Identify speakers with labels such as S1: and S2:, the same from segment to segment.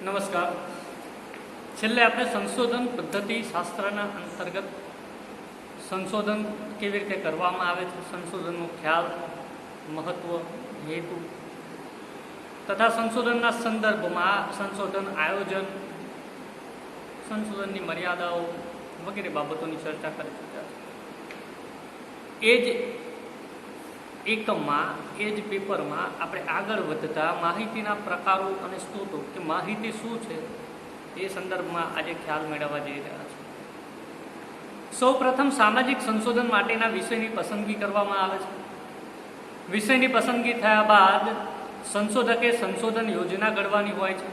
S1: નમસ્કાર. છેલ્લે આપણે સંશોધન પદ્ધતિ શાસ્ત્રના અંતર્ગત સંશોધન કેવી રીતે કરવામાં આવે છે, સંશોધનનો ખ્યાલ, મહત્વ, હેતુ તથા સંશોધનના સંદર્ભમાં સંશોધન આયોજન, સંશોધનની મર્યાદાઓ વગેરે બાબતોની ચર્ચા કરી ચૂક્યા છે. એ જ એકમમાં, એ જ પેપરમાં આપણે આગળ વધતા માહિતીના પ્રકારો અને સ્ત્રોતો કે માહિતી શું છે એ સંદર્ભમાં આજે ખ્યાલ મેળવવા જઈ રહ્યા છે. સૌ પ્રથમ સામાજિક સંશોધન માટેના વિષયની પસંદગી કરવામાં આવે છે. વિષયની પસંદગી થયા બાદ સંશોધકે સંશોધન યોજના ઘડવાની હોય છે.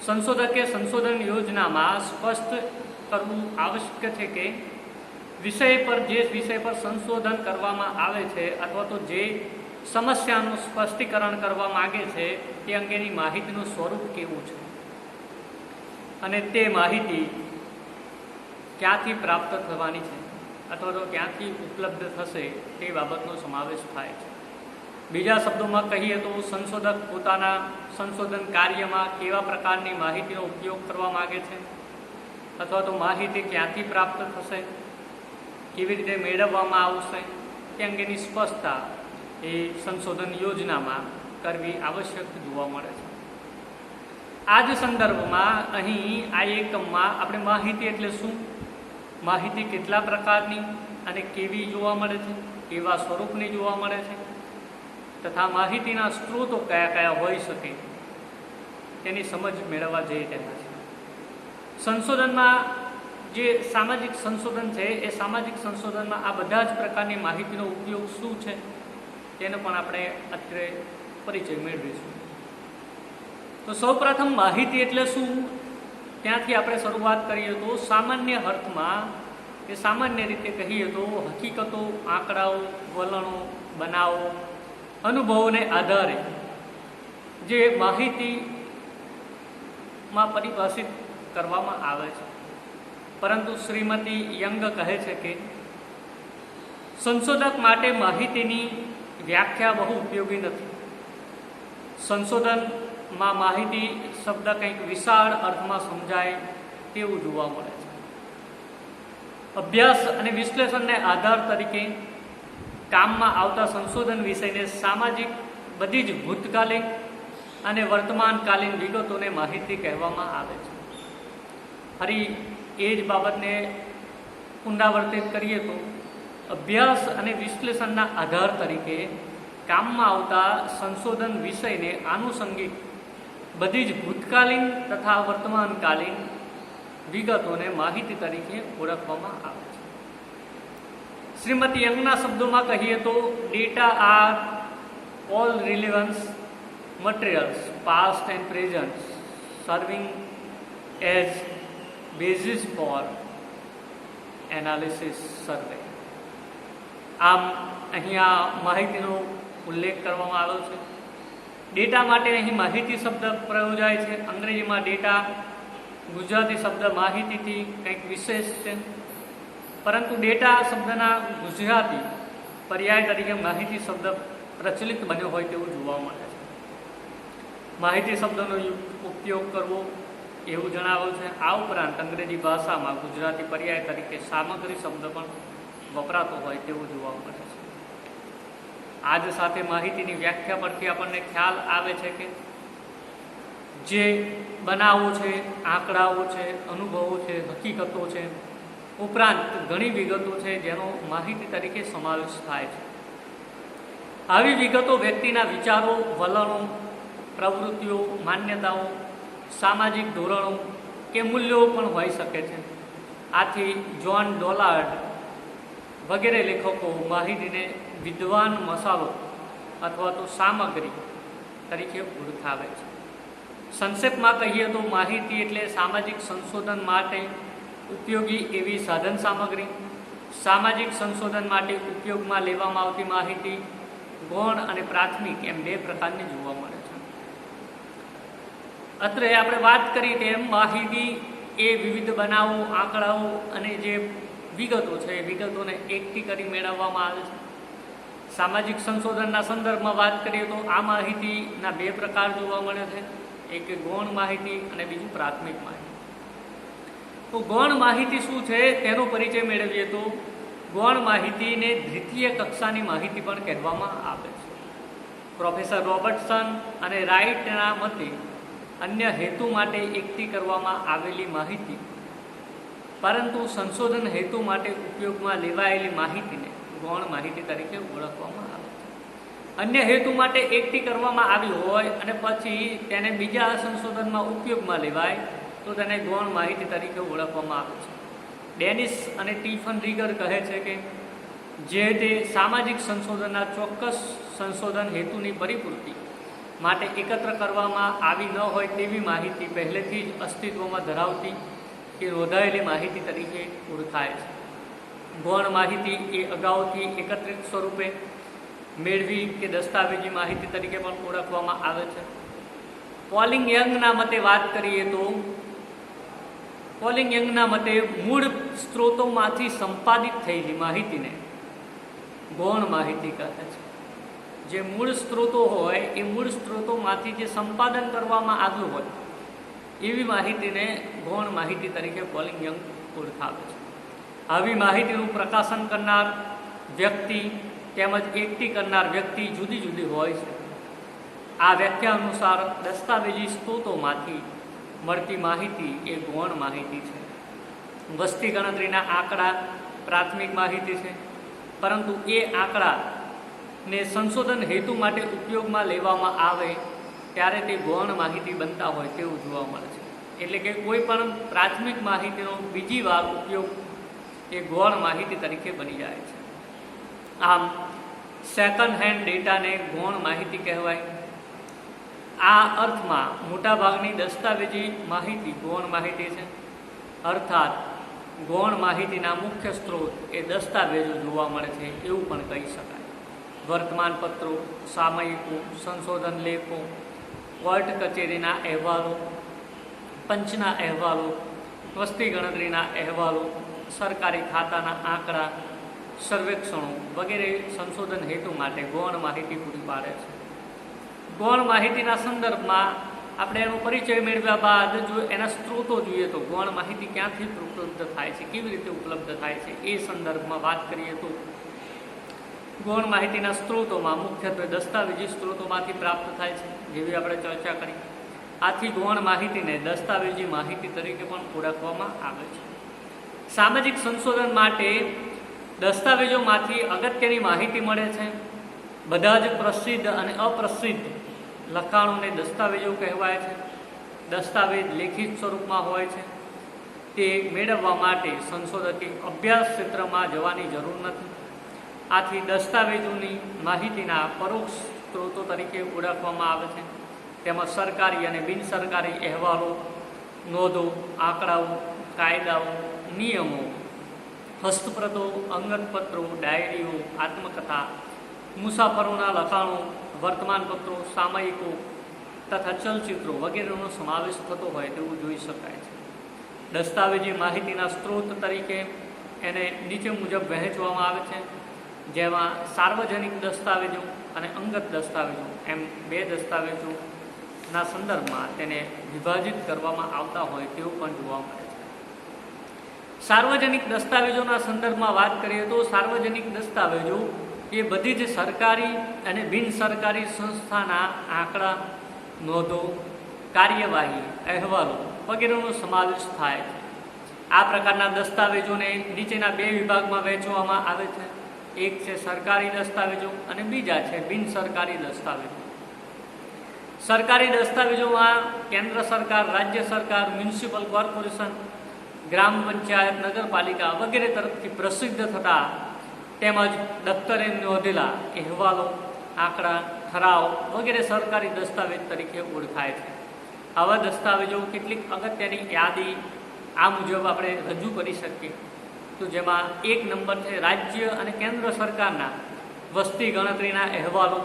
S1: સંશોધકે સંશોધન યોજનામાં સ્પષ્ટ કરવું આવશ્યક છે કે જે વિષય પર સંશોધન કરવામાં આવે છે અથવા તો જે સમસ્યાનું સ્પષ્ટીકરણ કરવા માગે છે તે અંગેની માહિતીનું સ્વરૂપ કેવું છે અને તે માહિતી ક્યાંથી પ્રાપ્ત થવાની છે અથવા તો ક્યાંથી ઉપલબ્ધ થશે તે બાબતનો સમાવેશ થાય છે. બીજા શબ્દોમાં કહીએ તો સંશોધક પોતાના સંશોધન કાર્યમાં કેવા પ્રકારની માહિતીનો ઉપયોગ કરવા માગે છે અથવા તો માહિતી ક્યાંથી પ્રાપ્ત થશે, કેવી રીતે મેળવવામાં આવશે તે અંગેની સ્પષ્ટતા એ સંશોધન યોજનામાં કરવી આવશ્યક જોવા મળે છે. આ જ સંદર્ભમાં અહીં આ એકમમાં આપણે માહિતી એટલે શું, માહિતી કેટલા પ્રકારની અને કેવી જોવા મળે છે, કેવા સ્વરૂપની જોવા મળે છે તથા માહિતીના સ્ત્રોતો કયા કયા હોઈ શકે તેની સમજ મેળવવા જઈ રહ્યા છે. સંશોધનમાં જે સામાજિક સંશોધન છે એ સામાજિક સંશોધનમાં આ બધા જ પ્રકારની માહિતીનો ઉપયોગ શું છે તેનો પણ આપણે અત્યારે પરિચય મેળવીશું. તો સૌપ્રથમ માહિતી એટલે શું ત્યાંથી આપણે શરૂઆત કરીએ તો સામાન્ય અર્થમાં કે સામાન્ય રીતે કહીએ તો હકીકતો, આંકડાઓ, વલણો, બનાવો, અનુભવોને આધારે જે માહિતીમાં પરિભાષિત કરવામાં આવે છે. પરંતુ શ્રીમતી યંગ કહે છે કે સંશોધક માટે માહિતીની વ્યાખ્યા બહુ ઉપયોગી નથી. સંશોધનમાં માહિતી શબ્દ કંઈક વિશાળ અર્થમાં સમજાય તેવું જોવા મળે છે. અભ્યાસ અને વિશ્લેષણને આધાર તરીકે કામમાં આવતા સંશોધન વિષયને સામાજિક બધી જ ભૂતકાલીન અને વર્તમાનકાલીન વિગતોને માહિતી કહેવામાં આવે છે. ફરી એ જ બાબતને પુનરાવર્તિત કરીએ તો અભ્યાસ અને વિશ્લેષણના આધાર તરીકે કામમાં આવતા સંશોધન વિષયને આનુષંગિક બધી જ ભૂતકાલીન તથા વર્તમાનકાલીન વિગતોને માહિતી તરીકે ઓળખવામાં આવે છે. શ્રીમતી યંગના શબ્દોમાં કહીએ તો data are all relevance materials past and present serving as basis for analysis survey. આમ અહીંયા માહિતીનો ઉલ્લેખ કરવામાં આવ્યો છે. ડેટા માટે અહીં માહિતી શબ્દ પ્રયોજાય છે. અંગ્રેજીમાં ડેટા, ગુજરાતી શબ્દ માહિતીથી કંઈક વિશેષ છે, પરંતુ ડેટા શબ્દના ગુજરાતી પર્યાય તરીકે માહિતી શબ્દ પ્રચલિત બન્યો હોય તેવું જોવા મળે છે. માહિતી શબ્દનો ઉપયોગ કરવો એવું જણાવ્યું છે. આ ઉપરાંત અંગ્રેજી ભાષામાં ગુજરાતી પર્યાય તરીકે સામગ્રી શબ્દ પણ વપરાતો હોય તેવું જોવા મળે છે. આજ સાથે માહિતીની વ્યાખ્યા પરથી આપણને ખ્યાલ આવે છે કે જે બનાવો છે, આંકડાઓ છે, અનુભવો છે, હકીકતો છે, ઉપરાંત ઘણી વિગતો છે જેનો માહિતી તરીકે સમાવેશ થાય છે. આવી વિગતો વ્યક્તિના વિચારો, વલણો, પ્રવૃત્તિઓ, માન્યતાઓ, સામાજિક ધોરણો કે મૂલ્યો પણ હોઈ શકે છે. આથી જ્હોન ડોલાર્ડ વગેરે લેખકો માહિતીને વિદ્વાન મસાલો અથવા તો સામગ્રી તરીકે ઓળખાવે છે. સંક્ષેપમાં કહીએ તો માહિતી એટલે સામાજિક સંશોધન માટે ઉપયોગી એવી સાધન સામગ્રી, સામાજિક સંશોધન માટે ઉપયોગમાં લેવામાં આવતી માહિતી ગૌણ અને પ્રાથમિક એમ બે પ્રકારની જોવા મળે છે. અત્રે આપણે વાત કરી તેમ માહિતી એ વિવિધ બનાવો, આંકડાઓ અને જે વિગતો છે એ વિગતોને એકઠી કરી મેળવવામાં આવે છે. સામાજિક સંશોધનના સંદર્ભમાં વાત કરીએ તો આ માહિતીના બે પ્રકાર જોવા મળે છે. એક ગૌણ માહિતી અને બીજું પ્રાથમિક માહિતી. તો ગૌણ માહિતી શું છે તેનો પરિચય મેળવીએ તો ગૌણ માહિતીને દ્વિતીય કક્ષાની માહિતી પણ કહેવામાં આવે છે. પ્રોફેસર રોબર્ટસન અને રાઇટના મતે અન્ય હેતુ માટે એકઠી કરવામાં આવેલી માહિતી, પરંતુ સંશોધન હેતુ માટે ઉપયોગમાં લેવાયેલી માહિતીને ગૌણ માહિતી તરીકે ઓળખવામાં આવે છે. અન્ય હેતુ માટે એકઠી કરવામાં આવી હોય અને પછી તેને બીજા સંશોધનમાં ઉપયોગમાં લેવાય તો તેને ગૌણ માહિતી તરીકે ઓળખવામાં આવે છે. ડેનિસ અને ટીફન રીગર કહે છે કે જે તે સામાજિક સંશોધનના ચોક્કસ સંશોધન હેતુની પરિપૂર્તિ માટે એકત્ર કરવામાં આવી ન હોય તેવી માહિતી પહેલેથી જ અસ્તિત્વમાં ધરાવતી કે નોંધાયેલી માહિતી તરીકે ઓળખાય છે. ગૌણ માહિતી એ અગાઉથી એકત્રિત સ્વરૂપે મેળવી કે દસ્તાવેજી માહિતી તરીકે પણ ઓળખવામાં આવે છે. પોલિંગ યંગના મતે વાત કરીએ તો પોલિંગ યંગના મતે મૂળ સ્ત્રોતોમાંથી સંપાદિત થયેલી માહિતીને ગૌણ માહિતી કહે છે. જે મૂળ સ્ત્રોતો હોય એ મૂળ સ્ત્રોતોમાંથી જે સંપાદન કરવામાં આવ્યું હોય એવી માહિતીને ગૌણ માહિતી તરીકે પોલિંગ યંગ ઓળખાવે છે. આવી માહિતીનું પ્રકાશન કરનાર વ્યક્તિ તેમજ એકઠી કરનાર વ્યક્તિ જુદી જુદી હોય છે. આ વ્યાખ્યા અનુસાર દસ્તાવેજી સ્ત્રોતોમાંથી મળતી માહિતી એ ગૌણ માહિતી છે. વસ્તી ગણતરીના આંકડા પ્રાથમિક માહિતી છે, પરંતુ એ આંકડાને સંશોધન હેતુ માટે ઉપયોગમાં લેવામાં આવે ત્યારે તે ગૌણ માહિતી બનતા હોય તેવું જોવા મળે છે. એટલે કે કોઈ પણ પ્રાથમિક માહિતીનો બીજી વાર ઉપયોગ એ ગૌણ માહિતી તરીકે બની જાય છે. આમ સેકન્ડ હેન્ડ ડેટાને ગૌણ માહિતી કહેવાય. આ અર્થમાં મોટાભાગની દસ્તાવેજી માહિતી ગૌણ માહિતી છે. અર્થાત ગૌણ માહિતીના મુખ્ય સ્ત્રોત એ દસ્તાવેજો જોવા મળે છે એવું પણ કહી શકાય. વર્તમાનપત્રો, સામયિકો, સંશોધન લેખો, કોર્ટ કચેરીના અહેવાલો, પંચના અહેવાલો, વસ્તી ગણતરીના અહેવાલો, સરકારી ખાતાના આંકડા, સર્વેક્ષણો વગેરે સંશોધન હેતુ માટે ગૌણ માહિતી પૂરી પાડે છે. ગૌણ માહિતીના સંદર્ભમાં આપણે એનો પરિચય મેળવ્યા બાદ જો એના સ્ત્રોતો જોઈએ તો ગૌણ માહિતી ક્યાંથી ઉપલબ્ધ થાય છે, કેવી રીતે ઉપલબ્ધ થાય છે એ સંદર્ભમાં વાત કરીએ તો ગૌણ માહિતીના સ્ત્રોતોમાં મુખ્યત્વે દસ્તાવેજી સ્ત્રોતોમાંથી પ્રાપ્ત થાય છે, જેવી આપણે ચર્ચા કરી. આથી ગૌણ માહિતીને દસ્તાવેજી માહિતી તરીકે પણ ઓળખવામાં આવે છે. સામાજિક સંશોધન માટે દસ્તાવેજોમાંથી અગત્યની માહિતી મળે છે. બધા જ પ્રસિદ્ધ અને અપ્રસિદ્ધ લખાણોને દસ્તાવેજો કહેવાય છે. દસ્તાવેજ લેખિત સ્વરૂપમાં હોય છે. તે મેળવવા માટે સંશોધકે અભ્યાસ ક્ષેત્રમાં જવાની જરૂર નથી. આથી દસ્તાવેજોની માહિતીના પરોક્ષ સ્ત્રોતો તરીકે ઓળખવામાં આવે છે. તેમાં સરકારી અને બિનસરકારી અહેવાલો, નોંધો, આંકડાઓ, કાયદાઓ, નિયમો, હસ્તપ્રતો, અંગતપત્રો, ડાયરીઓ, આત્મકથા, મુસાફરોના લખાણો, વર્તમાનપત્રો, સામયિકો તથા ચલચિત્રો વગેરેનો સમાવેશ થતો હોય તેવું જોઈ શકાય છે. દસ્તાવેજી માહિતીના સ્ત્રોત તરીકે એને નીચે મુજબ વહેંચવામાં આવે છે, જેમાં સાર્વજનિક દસ્તાવેજો અને અંગત દસ્તાવેજો એમ બે દસ્તાવેજોના સંદર્ભમાં તેને વિભાજિત કરવામાં આવતા હોય તેવું પણ જોવા મળે છે. સાર્વજનિક દસ્તાવેજોના સંદર્ભમાં વાત કરીએ તો સાર્વજનિક દસ્તાવેજો એ બધી જ સરકારી અને બિનસરકારી સંસ્થાના આંકડા, નોંધો, કાર્યવાહી, અહેવાલો વગેરેનો સમાવેશ થાય છે. આ પ્રકારના દસ્તાવેજોને નીચેના બે વિભાગમાં વહેંચવામાં આવે છે. એક છે સરકારી દસ્તાવેજો અને બીજા છે બિનસરકારી દસ્તાવેજો. સરકારી દસ્તાવેજોમાં કેન્દ્ર સરકાર, રાજ્ય સરકાર, મ્યુનિસિપલ કોર્પોરેશન, ગ્રામ પંચાયત, નગરપાલિકા વગેરે તરફથી પ્રસિદ્ધ થતા તેમજ દફતરે નોંધેલા અહેવાલો, આંકડા, ઠરાવ વગેરે સરકારી દસ્તાવેજ તરીકે ઓળખાય છે. આવા દસ્તાવેજો કેટલીક અગત્યની યાદી આ મુજબ આપણે રજૂ કરી શકીએ. તો જેમાં એક નંબર છે રાજ્ય અને કેન્દ્ર સરકારના વસ્તી ગણતરીના અહેવાલો,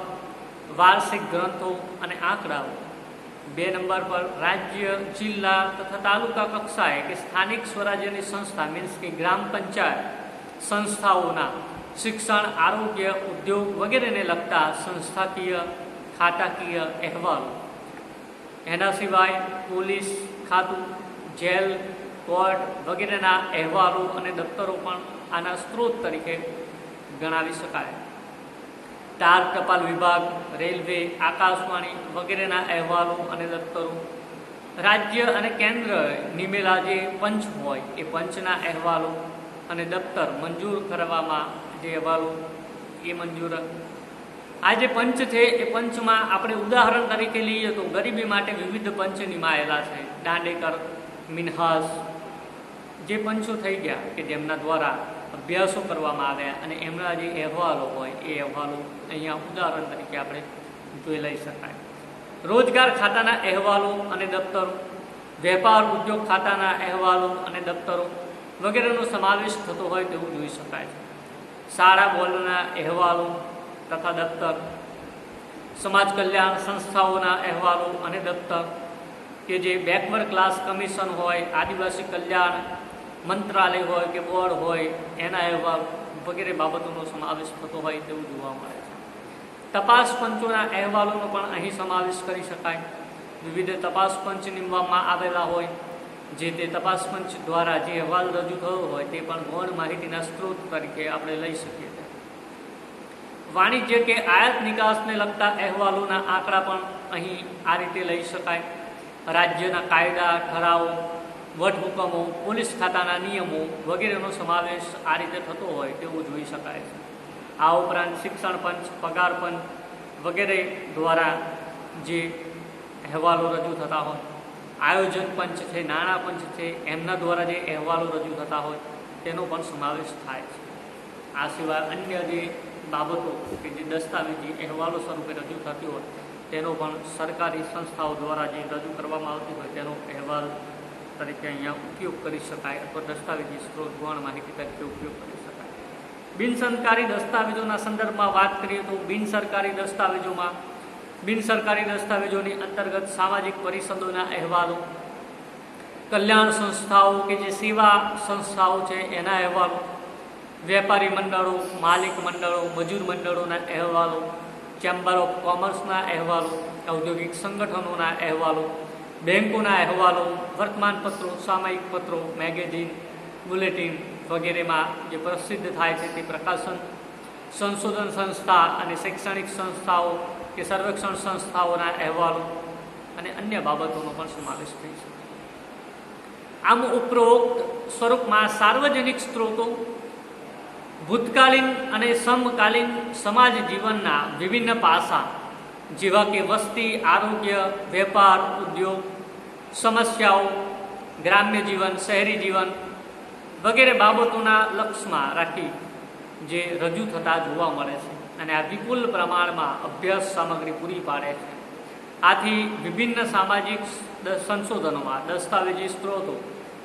S1: વાર્ષિક ગ્રંથો અને આંકડાઓ. 2 નંબર પર રાજ્ય, જિલ્લા તથા તાલુકા કક્ષાએ કે સ્થાનિક સ્વરાજ્યની સંસ્થા મીન્સ કે ગ્રામ પંચાયત સંસ્થાઓના શિક્ષણ, આરોગ્ય, ઉદ્યોગ વગેરેને લગતા સંસ્થાકીય ખાતાકીય અહેવાલો. એના સિવાય પોલીસ ખાતું, જેલ, કોર્ટ વગેરેના અહેવાલો અને દફતરો પણ આના સ્ત્રોત તરીકે ગણાવી શકાય. ડાક ટપાલ વિભાગ, રેલવે, આકાશવાણી વગેરેના અહેવાલો અને દફતરો, રાજ્ય અને કેન્દ્ર નિમેલા જે પંચ હોય એ પંચના અહેવાલો અને દફતર મંજૂર કરવામાં જે અહેવાલો એ મંજૂર. આ જે પંચ છે એ પંચમાં આપણે ઉદાહરણ તરીકે લઈએ તો ગરીબી માટે વિવિધ પંચ નિમાયેલા છે. દાંડેકર, મિન્હાસ જે પંચો થઈ ગયા કે જેમના દ્વારા અભ્યાસો કરવામાં આવ્યા અને એમના જે અહેવાલો હોય એ અહેવાલો અહીંયા ઉદાહરણ તરીકે આપણે જોઈ લઈ શકાય. રોજગાર ખાતાના અહેવાલો અને દફતરો, વેપાર ઉદ્યોગ ખાતાના અહેવાલો અને દફતરો વગેરેનો સમાવેશ થતો હોય તેવું જોઈ શકાય છે. શાળા બોર્ડના અહેવાલો તથા દફતર, સમાજ કલ્યાણ સંસ્થાઓના અહેવાલો અને દફતર કે જે બેકવર્ડ ક્લાસ કમિશન હોય, આદિવાસી કલ્યાણ મંત્રાલય હોય કે બોર્ડ હોય એના અહેવાલ વગેરે બાબતોનો સમાવેશ થતો હોય તેવું જોવા મળે છે. તપાસ પંચોના અહેવાલોનો પણ અહીં સમાવેશ કરી શકાય. વિવિધ તપાસ પંચ નીમવામાં આવેલા હોય, જે તે તપાસ પંચ દ્વારા જે અહેવાલ રજૂ થયો હોય તે પણ ગૌણ માહિતીના સ્ત્રોત તરીકે આપણે લઈ શકીએ છીએ. વાણિજ્ય કે આયાત નિકાસને લગતા અહેવાલોના આંકડા પણ અહીં આ રીતે લઈ શકાય. રાજ્યના કાયદા, ઠરાવો, વટહુકમો, પોલીસ ખાતાના નિયમો વગેરેનો સમાવેશ આ રીતે થતો હોય તેવું જોઈ શકાય છે. આ ઉપરાંત શિક્ષણ પંચ, પગાર પંચ વગેરે દ્વારા જે અહેવાલો રજૂ થતા હોય, આયોજન પંચ છે, નાણાં પંચ છે, એમના દ્વારા જે અહેવાલો રજૂ થતા હોય તેનો પણ સમાવેશ થાય છે. આ સિવાય અન્ય જે બાબતો કે જે દસ્તાવેજી અહેવાલો સ્વરૂપે રજૂ થતી હોય તેનો પણ સરકારી સંસ્થાઓ દ્વારા જે રજૂ કરવામાં આવતી હોય તેનો અહેવાલ તરીકે અહીંયા ઉપયોગ કરી શકાય અથવા દસ્તાવેજી સ્ત્રોત ગૌણ માહિતી તરીકે ઉપયોગ કરી શકાય. બિનસરકારી દસ્તાવેજોના સંદર્ભમાં વાત કરીએ તો બિનસરકારી દસ્તાવેજોની અંતર્ગત સામાજિક પરિષદોના અહેવાલો, કલ્યાણ સંસ્થાઓ કે જે સેવા સંસ્થાઓ છે એના અહેવાલો, વેપારી મંડળો, માલિક મંડળો, મજૂર મંડળોના અહેવાલો, ચેમ્બર ઓફ કોમર્સના અહેવાલો, ઔદ્યોગિક સંગઠનોના અહેવાલો, બેંકોના અહેવાલો, વર્તમાનપત્રો, સામયિક પત્રો, મેગેઝિન, બુલેટિન વગેરેમાં જે પ્રસિદ્ધ થાય છે તે પ્રકાશન, સંશોધન સંસ્થા અને શૈક્ષણિક સંસ્થાઓ કે સર્વેક્ષણ સંસ્થાઓના અહેવાલો અને અન્ય બાબતોનો પણ સમાવેશ થઈ છે. આમ ઉપરોક્ત સ્વરૂપમાં સાર્વજનિક સ્ત્રોતો ભૂતકાલીન અને સમકાલીન સમાજ જીવનના વિભિન્ન પાસા જેવા કે વસ્તી, આરોગ્ય, વેપાર, ઉદ્યોગ, સમસ્યાઓ, ગ્રામ્ય જીવન, શહેરી જીવન વગેરે બાબતોના લક્ષમાં રાખી જે રજૂ થતા જોવા મળે છે અને આ વિપુલ પ્રમાણમાં અભ્યાસ સામગ્રી પૂરી પાડે છે. આથી વિભિન્ન સામાજિક સંશોધનોમાં દસ્તાવેજી સ્ત્રોતો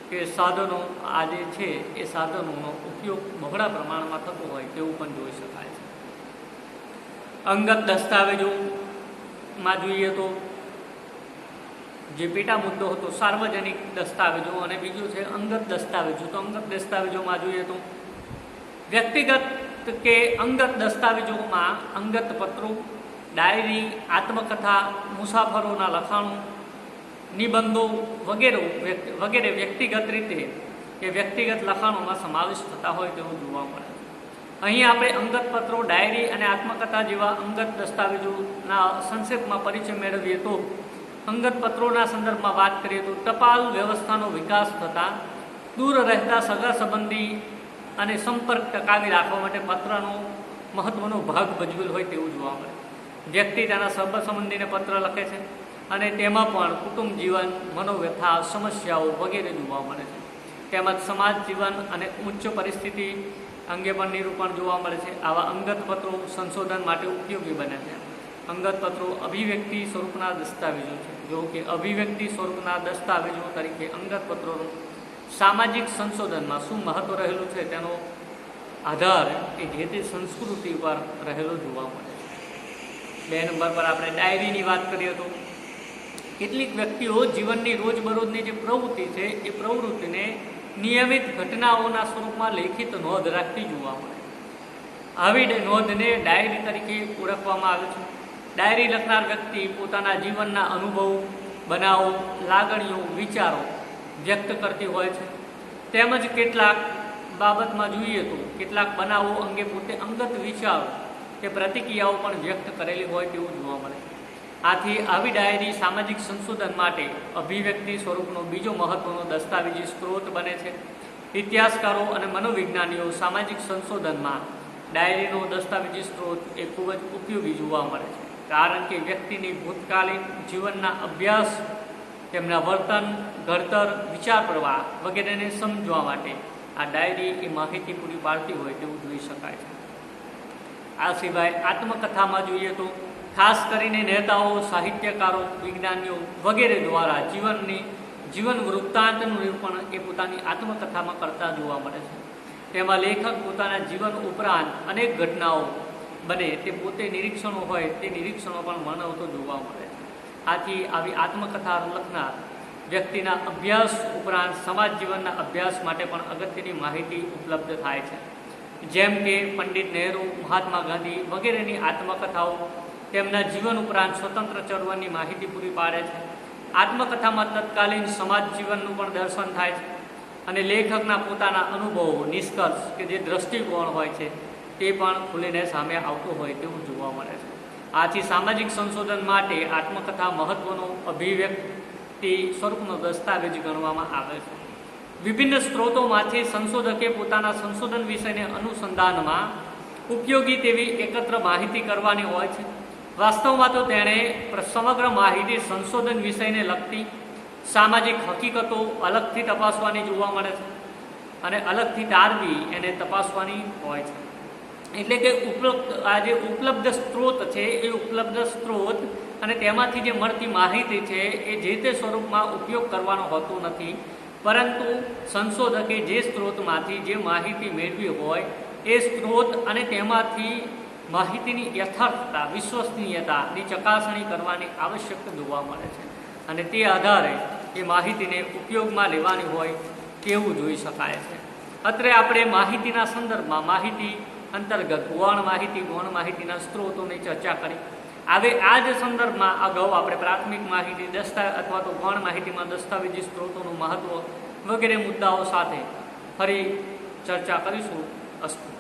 S1: કે સાધનો આ જે છે એ સાધનોનો ઉપયોગ બહોળા પ્રમાણમાં થતો હોય તેવું પણ જોઈ શકાય છે. અંગત દસ્તાવેજોમાં જોઈએ તો જે પેટા મુદ્દો હતો સાર્વજનિક દસ્તાવેજો અને બીજું છે અંગત દસ્તાવેજો. તો અંગત દસ્તાવેજોમાં જોઈએ તો વ્યક્તિગત કે અંગત દસ્તાવેજોમાં અંગત પત્રો, ડાયરી, આત્મકથા, મુસાફરોના લખાણો, નિબંધો વગેરે વ્યક્તિગત રીતે કે વ્યક્તિગત લખાણોમાં સમાવેશ થતા હોય તેવું જોવા મળે. અહીં આપણે અંગત પત્રો, ડાયરી અને આત્મકથા જેવા અંગત દસ્તાવેજોના સંક્ષેપમાં પરિચય મેળવીએ તો અંગત પત્રોના સંદર્ભમાં વાત કરીએ તો ટપાલ વ્યવસ્થાનો વિકાસ થતાં દૂર રહેતા સગા સંબંધી અને સંપર્ક ટકાવી રાખવા માટે પત્રનો મહત્વનો ભાગ ભજવેલ હોય તેવું જોવા મળે. વ્યક્તિ તેના સંબંધીને પત્ર લખે છે અને તેમાં પણ કુટુંબ જીવન, મનોવ્યથા, સમસ્યાઓ વગેરે જોવા મળે છે. તેમજ સમાજ જીવન અને ઉચ્ચ પરિસ્થિતિ અંગે પણ નિરૂપણ જોવા મળે છે. આવા અંગત પત્રો સંશોધન માટે ઉપયોગી બને છે. અંગત પત્રો અભિવ્યક્તિ સ્વરૂપના દસ્તાવેજો છે. જો કે અભિવ્યક્તિ સ્વરૂપના દસ્તાવેજો તરીકે અંગત પત્રોનું સામાજિક સંશોધનમાં શું મહત્વ રહેલું છે તેનો આધાર એ જે તે સંસ્કૃતિ પર રહેલો જોવા મળે છે. 2 નંબર પર આપણે ડાયરીની વાત કરીએ તો કેટલીક વ્યક્તિઓ જીવનની રોજબરોજની જે પ્રવૃત્તિ છે એ પ્રવૃત્તિને નિયમિત ઘટનાઓના સ્વરૂપમાં લેખિત નોંધ રાખતી જોવા મળે. આવી નોંધને ડાયરી તરીકે ઓળખવામાં આવે છે. ડાયરી લખનાર વ્યક્તિ પોતાના જીવનના અનુભવ, બનાવો, લાગણીઓ, વિચારો વ્યક્ત કરતી હોય છે. તેમજ કેટલાક બાબતમાં જોઈએ તો કેટલાક બનાવો અંગે પોતે અંગત વિચારો કે પ્રતિક્રિયાઓ પણ વ્યક્ત કરેલી હોય તેવું જોવા મળે છે. આથી આવી ડાયરી સામાજિક સંશોધન માટે અભિવ્યક્તિ સ્વરૂપનો બીજો મહત્વનો દસ્તાવેજી સ્ત્રોત બને છે. ઇતિહાસકારો અને મનોવિજ્ઞાનીઓ સામાજિક સંશોધનમાં ડાયરીનો દસ્તાવેજી સ્ત્રોત એ ખૂબ જ ઉપયોગી જોવા મળે છે, કારણ કે વ્યક્તિની ભૂતકાલીન જીવનના અભ્યાસ, તેમના વર્તન, ઘડતર, વિચાર પ્રવાહ વગેરેને સમજવા માટે આ ડાયરી એ માહિતી પૂરી પાડતી હોય તેવું જોઈ શકાય છે. આ સિવાય આત્મકથામાં જોઈએ તો ખાસ કરીને નેતાઓ, સાહિત્યકારો, વિજ્ઞાનીઓ વગેરે દ્વારા જીવન વૃત્તાંતનું નિરૂપણ એ પોતાની આત્મકથામાં કરતા જોવા મળે છે. તેમાં લેખક પોતાના જીવન ઉપરાંત અનેક ઘટનાઓ બને તે પોતે નિરીક્ષણો હોય તે નિરીક્ષણો પણ વર્ણવતો જોવા મળે છે. આથી આવી આત્મકથા લખનાર વ્યક્તિના અભ્યાસ ઉપરાંત સમાજ જીવનના અભ્યાસ માટે પણ અગત્યની માહિતી ઉપલબ્ધ થાય છે. જેમ કે પંડિત નહેરુ, મહાત્મા ગાંધી વગેરેની આત્મકથાઓ તેમના જીવન ઉપરાંત સ્વતંત્ર ચળવળની માહિતી પૂરી પાડે છે. આત્મકથામાં તત્કાલીન સમાજ જીવનનું પણ દર્શન થાય છે અને લેખકના પોતાના અનુભવો, નિષ્કર્ષ કે જે દ્રષ્ટિકોણ હોય છે તે પણ ખુલીને સામે આવતો હોય તેવું જોવા મળે છે. આથી સામાજિક સંશોધન માટે આત્મકથા મહત્વનો અભિવ્યક્તિ સ્વરૂપનો દસ્તાવેજ ગણવામાં આવે છે. વિભિન્ન સ્ત્રોતોમાંથી સંશોધકે પોતાના સંશોધન વિષયને અનુસંધાનમાં ઉપયોગી તેવી એકત્ર માહિતી કરવાની હોય છે. વાસ્તવમાં તો તેણે સમગ્ર માહિતી સંશોધન વિષયને લગતી સામાજિક હકીકતો અલગથી તપાસવાની જોવા મળે છે અને અલગથી તારવી એને તપાસવાની હોય છે. એટલે કે આ જે ઉપલબ્ધ સ્ત્રોત છે એ ઉપલબ્ધ સ્ત્રોત અને તેમાંથી જે મળતી માહિતી છે એ જે તે સ્વરૂપમાં ઉપયોગ કરવાનો હોતો નથી, પરંતુ સંશોધકે જે સ્ત્રોતમાંથી જે માહિતી મેળવી હોય એ સ્ત્રોત અને તેમાંથી માહિતીની યથાર્થતા, વિશ્વસનીયતાની ચકાસણી કરવાની આવશ્યકતા જોવા મળે છે અને તે આધારે એ માહિતીને ઉપયોગમાં લેવાની હોય તેવું જોઈ શકાય છે. અત્રે આપણે માહિતીના સંદર્ભમાં માહિતી અંતર્ગત ગૌણ માહિતીના સ્ત્રોતોની ચર્ચા કરી. હવે આ જ સંદર્ભમાં અગાઉ આપણે પ્રાથમિક માહિતી અથવા તો ગૌણ માહિતીમાં દસ્તાવેજી સ્ત્રોતોનું મહત્વ વગેરે મુદ્દાઓ સાથે ફરી ચર્ચા કરીશું. અસ્તુ.